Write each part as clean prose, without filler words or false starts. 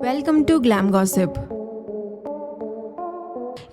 Welcome to glam gossip.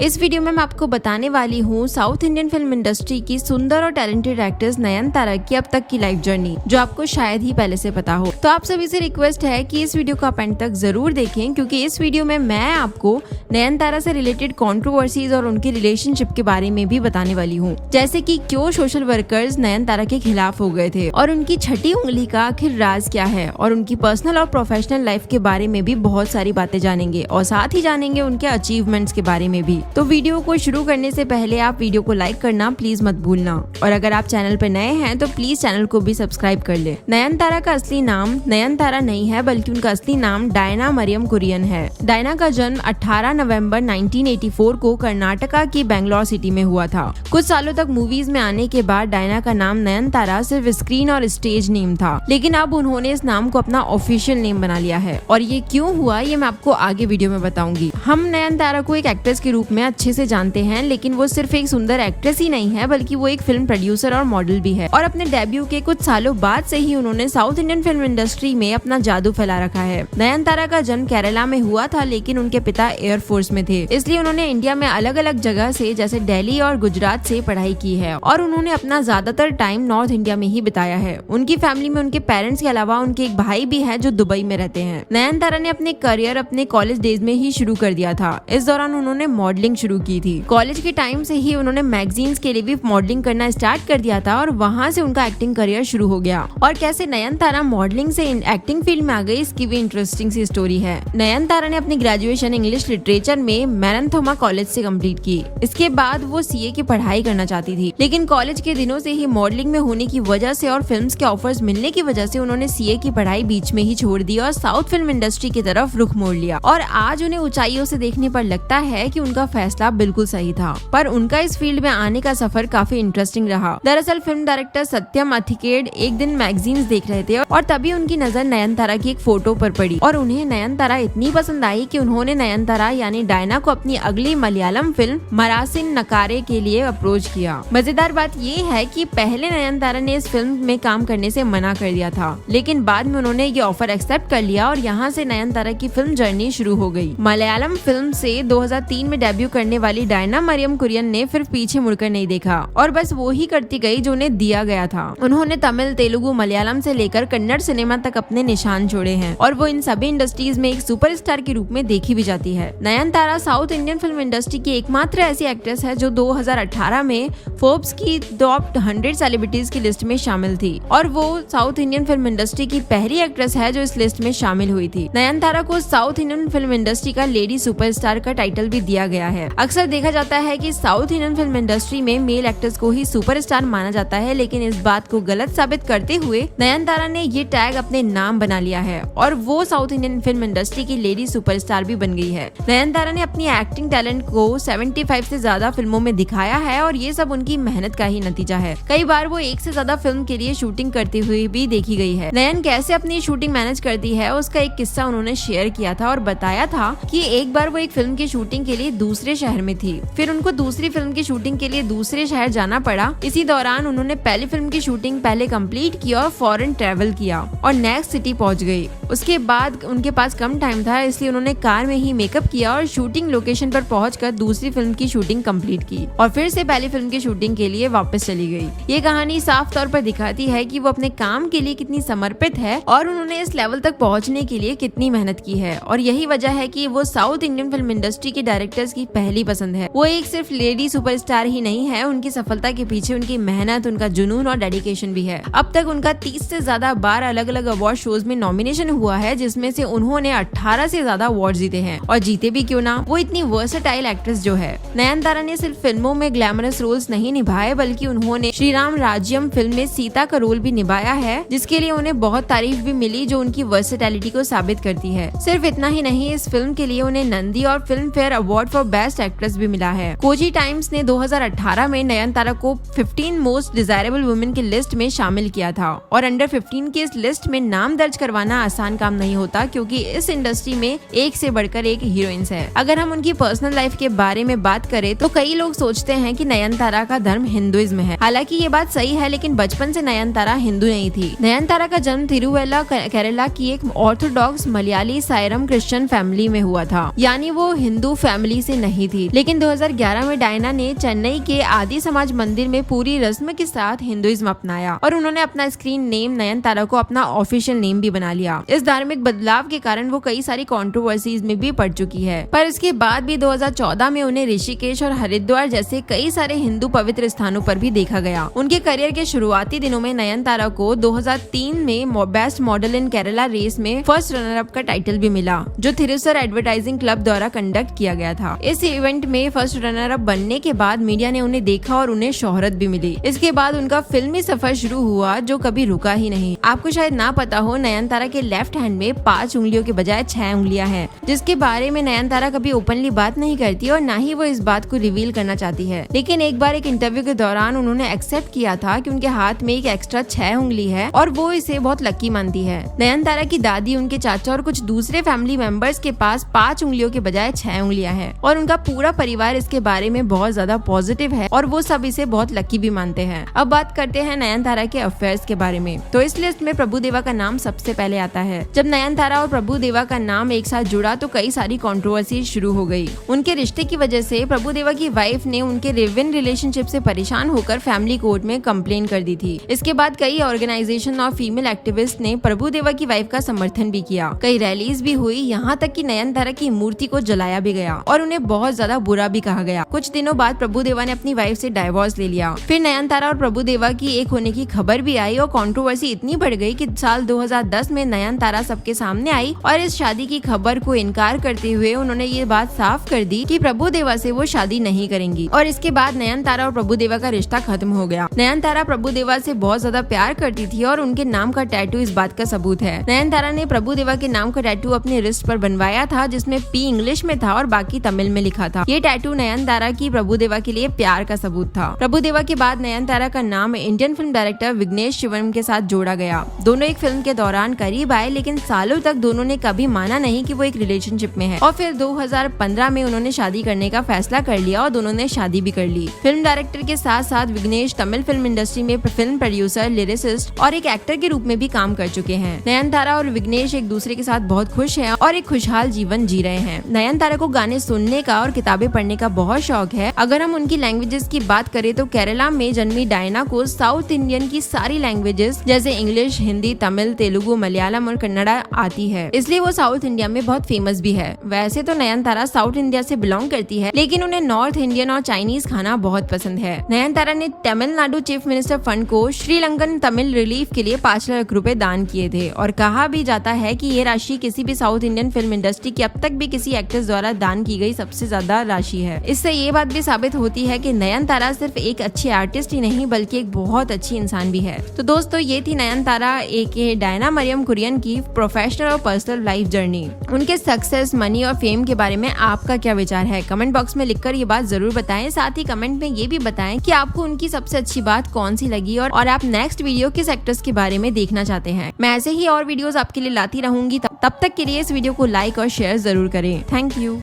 इस video में मैं आपको बताने वाली हूँ साउथ इंडियन फिल्म इंडस्ट्री की सुंदर और टैलेंटेड एक्ट्रेस नयनतारा की अब तक की लाइफ जर्नी, जो आपको शायद ही पहले से पता हो। तो आप सभी से रिक्वेस्ट है कि इस वीडियो को आप एंड तक जरूर देखें, क्योंकि इस वीडियो में मैं आपको नयनतारा से रिलेटेड कंट्रोवर्सीज और उनकी रिलेशनशिप के बारे में भी बताने वाली हूँ, जैसे कि क्यों सोशल वर्कर्स नयनतारा के खिलाफ हो गए थे और उनकी छठी उंगली का आखिर राज क्या है, और उनकी पर्सनल और प्रोफेशनल लाइफ के बारे में भी बहुत सारी बातें जानेंगे और साथ ही जानेंगे उनके अचीवमेंट्स के बारे में भी। तो वीडियो को शुरू करने से पहले आप वीडियो को लाइक करना प्लीज मत भूलना, और अगर आप चैनल पर नए हैं तो प्लीज चैनल को भी सब्सक्राइब कर ले। नयनतारा का असली नाम नयनतारा नहीं है, बल्कि उनका असली नाम डायना मरियम कुरियन है। डायना का जन्म 18 नवंबर 1984 को कर्नाटका की बेंगलोर सिटी में हुआ था। कुछ सालों तक मूवीज में आने के बाद डायना का नाम नयनतारा सिर्फ स्क्रीन और स्टेज नेम था, लेकिन अब उन्होंने इस नाम को अपना ऑफिशियल नेम बना लिया है। और ये क्यों हुआ ये मैं आपको आगे वीडियो में बताऊंगी। हम नयनतारा को एक एक्ट्रेस के रूप में अच्छे से जानते हैं, लेकिन वो सिर्फ एक सुंदर एक्ट्रेस ही नहीं है, बल्कि वो एक फिल्म प्रोड्यूसर और मॉडल भी है। और अपने डेब्यू के कुछ सालों बाद से ही उन्होंने साउथ इंडियन फिल्म इंडस्ट्री में अपना जादू फैला रखा है। नयनतारा का जन्म केरला में हुआ था, लेकिन उनके पिता एयरफोर्स में थे, इसलिए उन्होंने इंडिया में अलग अलग जगह से जैसे दिल्ली और गुजरात से पढ़ाई की है, और उन्होंने अपना ज्यादातर टाइम नॉर्थ इंडिया में ही बिताया है। उनकी फैमिली में उनके पेरेंट्स के अलावा उनके एक भाई भी है जो दुबई में रहते हैं। नयनतारा ने अपने करियर अपने कॉलेज डेज में ही शुरू कर दिया था। इस दौरान उन्होंने मॉडलिंग शुरू की थी। कॉलेज के टाइम से ही उन्होंने मैगजीन्स के लिए भी मॉडलिंग करना स्टार्ट कर दिया था, और वहाँ से उनका एक्टिंग करियर शुरू हो गया। और कैसे नयनतारा मॉडलिंग से एक्टिंग फील्ड में आ गई, इसकी भी इंटरेस्टिंग सी स्टोरी है। नयनतारा ने अपनी ग्रेजुएशन इंग्लिश लिटरेचर में मैराथन कॉलेज से कंप्लीट की। इसके बाद वो सीए की पढ़ाई करना चाहती थी, लेकिन कॉलेज के दिनों से ही मॉडलिंग में होने की वजह से और फिल्म्स के ऑफर्स मिलने की वजह से उन्होंने सीए की पढ़ाई बीच में ही छोड़ दी और साउथ फिल्म इंडस्ट्री की तरफ रुख मोड़ लिया। और आज उन्हें ऊंचाइयों से देखने पर लगता है कि उनका फैसला बिल्कुल सही था, पर उनका इस फील्ड में आने का सफर काफी इंटरेस्टिंग रहा। दरअसल फिल्म डायरेक्टर सत्यम अथिकेड एक दिन मैगजीन्स देख रहे थे, और तभी उनकी नजर नयनतारा की एक फोटो पर पड़ी, और उन्हें नयनतारा इतनी पसंद आई कि उन्होंने नयनतारा यानी डायना को अपनी अगली मलयालम फिल्म मरासिन नकारे के लिए अप्रोच किया। मजेदार बात ये है कि पहले नयनतारा ने इस फिल्म में काम करने से मना कर दिया था, लेकिन बाद में उन्होंने ये ऑफर एक्सेप्ट कर लिया, और यहाँ से नयनतारा की फिल्म जर्नी शुरू हो गई। मलयालम फिल्म से 2003 में डेब्यू करने वाली डायना मरियम कुरियन ने फिर पीछे मुड़कर नहीं देखा, और बस वो ही करती गई जो उन्हें दिया गया था। उन्होंने तमिल, तेलुगु, मलयालम से लेकर कन्नड़ सिनेमा तक अपने निशान छोड़े हैं, और वो इन सभी इंडस्ट्रीज में एक सुपरस्टार के रूप में देखी भी जाती है। Nayanthara south Indian film industry की एकमात्र ऐसी एक्ट्रेस है जो 2018 में फोर्ब्स की टॉप 100 सेलिब्रिटीज की लिस्ट में शामिल थी, और वो साउथ इंडियन फिल्म इंडस्ट्री की पहली एक्ट्रेस है जो इस लिस्ट में शामिल हुई थी। नयनतारा को साउथ इंडियन फिल्म इंडस्ट्री का लेडी सुपरस्टार का टाइटल भी दिया गया है। अक्सर देखा जाता है कि साउथ इंडियन फिल्म इंडस्ट्री में मेल एक्टर्स को ही सुपरस्टार माना जाता है, लेकिन इस बात को गलत साबित करते हुए नयनतारा ने ये टैग अपने नाम बना लिया है, और वो साउथ इंडियन फिल्म इंडस्ट्री की लेडी सुपरस्टार भी बन गई है। नयनतारा ने अपनी एक्टिंग टैलेंट को 75 से ज्यादा फिल्मों में दिखाया है, और ये सब उनकी मेहनत का ही नतीजा है। कई बार वो एक से ज्यादा फिल्म के लिए शूटिंग करती हुई भी देखी गई है। नयन कैसे अपनी शूटिंग मैनेज करती है उसका एक किस्सा उन्होंने शेयर किया था, और बताया था कि एक बार वो एक फिल्म की शूटिंग के लिए दूसरे शहर में थी, फिर उनको दूसरी फिल्म की शूटिंग के लिए दूसरे शहर जाना पड़ा। इसी दौरान उन्होंने पहली फिल्म की शूटिंग पहले कंप्लीट की और फॉरेन ट्रैवल किया और नेक्स्ट सिटी पहुंच गई। उसके बाद उनके पास कम टाइम था, इसलिए उन्होंने कार में ही मेकअप किया और शूटिंग लोकेशन पर पहुंचकर दूसरी फिल्म की शूटिंग कंप्लीट की, और फिर से पहली फिल्म की शूटिंग के लिए वापस चली गई। ये कहानी साफ तौर पर दिखाती है कि वो अपने काम के लिए कितनी समर्पित है, और उन्होंने इस लेवल तक पहुंचने के लिए कितनी मेहनत की है। और यही वजह है कि वो साउथ इंडियन फिल्म इंडस्ट्री के डायरेक्टर्स की पहली पसंद है। वो एक सिर्फ लेडी सुपरस्टार ही नहीं है, उनकी सफलता के पीछे उनकी मेहनत, उनका जुनून और डेडिकेशन भी है। अब तक उनका 30 से ज्यादा बार अलग अलग अवार्ड शोज में नॉमिनेशन हुआ है, जिसमें से उन्होंने 18 से ज्यादा अवार्ड जीते हैं, और जीते भी क्यों ना, वो इतनी वर्सेटाइल एक्ट्रेस जो है। नयनतारा ने सिर्फ फिल्मों में ग्लैमरस रोल्स नहीं निभाए, बल्कि उन्होंने श्रीराम राज्यम फिल्म में सीता का रोल भी निभाया है, जिसके लिए उन्हें बहुत तारीफ भी मिली, जो उनकी वर्सेटैलिटी को साबित करती है। सिर्फ इतना ही नहीं, इस फिल्म के लिए उन्हें नंदी और film fair award for best actress भी मिला है। कोजी टाइम्स ने 2018 में नयनतारा को 15 मोस्ट डिजायरेबल वुमेन की लिस्ट में शामिल किया था और अंडर 15 की इस लिस्ट में नाम दर्ज करवाना आसान काम नहीं होता, क्योंकि इस इंडस्ट्री में एक से बढ़कर एक हीरोइंस है। अगर हम उनकी पर्सनल लाइफ के बारे में बात करें तो कई लोग सोचते हैं कि नयनतारा का धर्म हिंदुइज्म है। हालांकि ये बात सही है, लेकिन बचपन से नयनतारा हिंदू नहीं थी। नयनतारा का जन्म तिरुवल्ला केरला की एक ऑर्थोडॉक्स मलयाली सायरम क्रिश्चियन फैमिली में हुआ था, यानी वो हिंदू फैमिली से नहीं थी। लेकिन 2011 में डायना ने चेन्नई के आदि समाज मंदिर में पूरी रस्म के साथ हिंदुइज्म अपनाया और उन्होंने अपना स्क्रीन नेम नयनतारा को अपना ऑफिशियल नेम भी बना लिया। इस धार्मिक बदलाव के कारण वो कई सारी कंट्रोवर्सीज में भी पड़ चुकी है, पर इसके बाद भी 2014 में उन्हें ऋषिकेश और हरिद्वार जैसे कई सारे हिंदू पवित्र स्थानों पर भी देखा गया। उनके करियर के शुरुआती दिनों में नयनतारा को 2003 में बेस्ट मॉडल इन केरला रेस में फर्स्ट रनर अप का टाइटल भी मिला, जो थिरुसर एडवर्टाइजिंग क्लब द्वारा कंडक्ट किया गया था। इस इवेंट में फर्स्ट रनर अप बनने के बाद मीडिया ने उन्हें देखा और उन्हें शोहरत भी मिली। इसके बाद उनका फिल्मी सफर शुरू हुआ, जो कभी रुका ही नहीं। आपको शायद ना पता हो, नयनतारा के लेफ्ट हैंड में 5 उंगलियों के बजाय 6 उंगलियां हैं, जिसके बारे में नयनतारा कभी ओपनली बात नहीं करती और ना ही वो इस बात को रिवील करना चाहती है। लेकिन एक बार एक इंटरव्यू के दौरान उन्होंने एक्सेप्ट किया था कि उनके हाथ में एक एक्स्ट्रा 6 उंगली है और वो इसे बहुत लकी मानती है। नयनतारा की दादी, उनके चाचा और कुछ दूसरे फैमिली मेंबर्स के पास 5 उंगलियों के बजाय 6 उंगलियां हैं और उनका पूरा परिवार इसके बारे में बहुत ज्यादा पॉजिटिव है और वो सब इसे बहुत लकी भी मानते हैं। अब बात करते हैं नयनतारा के अफेयर्स के बारे में। तो इस लिस्ट में प्रभुदेवा का नाम सबसे पहले आता है। जब नयनतारा और प्रभुदेवा का नाम एक साथ जुड़ा तो कई सारी कंट्रोवर्सी शुरू हो गई। उनके रिश्ते की वजह से प्रभुदेवा की वाइफ ने उनके लिव इन रिलेशनशिप से परेशान होकर फैमिली कोर्ट में कंप्लेन कर दी थी। इसके बाद कई ऑर्गेनाइजेशन और फीमेल एक्टिविस्ट ने प्रभुदेवा की वाइफ का समर्थन भी किया। कई रैलीज भी हुई, यहाँ तक कि नयनतारा की मूर्ति को जलाया भी गया और उन्हें बहुत ज्यादा बुरा भी कहा गया। कुछ दिनों बाद प्रभुदेवा ने अपनी वाइफ से डाइवोर्स ले लिया। फिर नयनतारा और प्रभुदेवा की एक होने की खबर भी आई और कंट्रोवर्सी इतनी बढ़ गई कि साल 2010 में नयनतारा सबके सामने आई और इस शादी की खबर को इनकार करते हुए उन्होंने ये बात साफ कर दी कि प्रभुदेवा से वो शादी नहीं करेंगी और इसके बाद नयनतारा और प्रभुदेवा का रिश्ता खत्म हो गया। नयनतारा प्रभुदेवा से बहुत ज्यादा प्यार करती थी और उनके नाम का टैटू इस बात का सबूत है। नयनतारा ने प्रभुदेवा के नाम का टैटू अपने रिस्ट पर बनवाया था, जिसमें पी इंग्लिश में था और बाकी तमिल में लिखा था। ये टैटू नयनतारा की प्रभुदेवा के लिए प्यार का सबूत था। प्रभुदेवा के बाद नयनतारा का नाम Indian film director Vignesh Shivam के साथ जोड़ा गया। दोनों एक फिल्म के दौरान करीब आए, लेकिन सालों तक दोनों ने कभी माना नहीं कि वो एक रिलेशनशिप में है और फिर 2015 में उन्होंने शादी करने का फैसला कर लिया और दोनों ने शादी भी कर ली। फिल्म डायरेक्टर के साथ साथ विघ्नेश तमिल फिल्म इंडस्ट्री में फिल्म प्रोड्यूसर, लिरिसिस्ट और एक एक्टर के रूप में भी काम कर चुके हैं। नयनतारा और विघ्नेश एक दूसरे के साथ बहुत खुश हैं और एक खुशहाल जीवन जी रहे हैं। नयनतारा को गाने सुनने का और किताबें पढ़ने का बहुत शौक है। अगर हम उनकी लैंग्वेजेस की बात करें तो केरला में जन्मी डायना को साउथ इंडियन की सारी लैंग्वेजेस जैसे इंग्लिश, हिंदी, तमिल, तेलुगु, मलयालम और कन्नड़ा आती है, इसलिए वो साउथ इंडिया में बहुत फेमस भी है। वैसे तो नयनतारा साउथ इंडिया से बिलोंग करती है, लेकिन उन्हें नॉर्थ इंडियन और चाइनीज खाना बहुत पसंद है। नयनतारा ने तमिलनाडु चीफ मिनिस्टर फंड को श्रीलंकन तमिल रिलीफ के लिए 5 लाख रुपए दान किए थे और कहा भी जाता है कि ये राशि किसी भी साउथ इंडियन फिल्म इंडस्ट्री की अब तक भी किसी एक्ट्रेस द्वारा दान की गई सबसे ज्यादा राशि है। इससे ये बात भी साबित होती है कि नयनतारा सिर्फ एक अच्छी आर्टिस्ट ही नहीं बल्कि एक बहुत अच्छी इंसान भी है। तो दोस्तों, ये थी नयनतारा एके डायना मरियम कुरियन की प्रोफेशनल और पर्सनल लाइफ जर्नी। उनके सक्सेस, मनी और फेम के बारे में आपका क्या विचार है? कमेंट बॉक्स में लिखकर ये बात जरूर बताएं। साथ ही कमेंट में ये भी बताएं कि आपको उनकी सबसे अच्छी बात कौन सी लगी और आप नेक्स्ट वीडियो किस एक्ट्रेस के बारे में देखना चाहते हैं। मैं ऐसे ही और वीडियोस आपके लिए लाती रहूंगी। तब तक के लिए इस वीडियो को लाइक और शेयर जरूर करें। Thank you.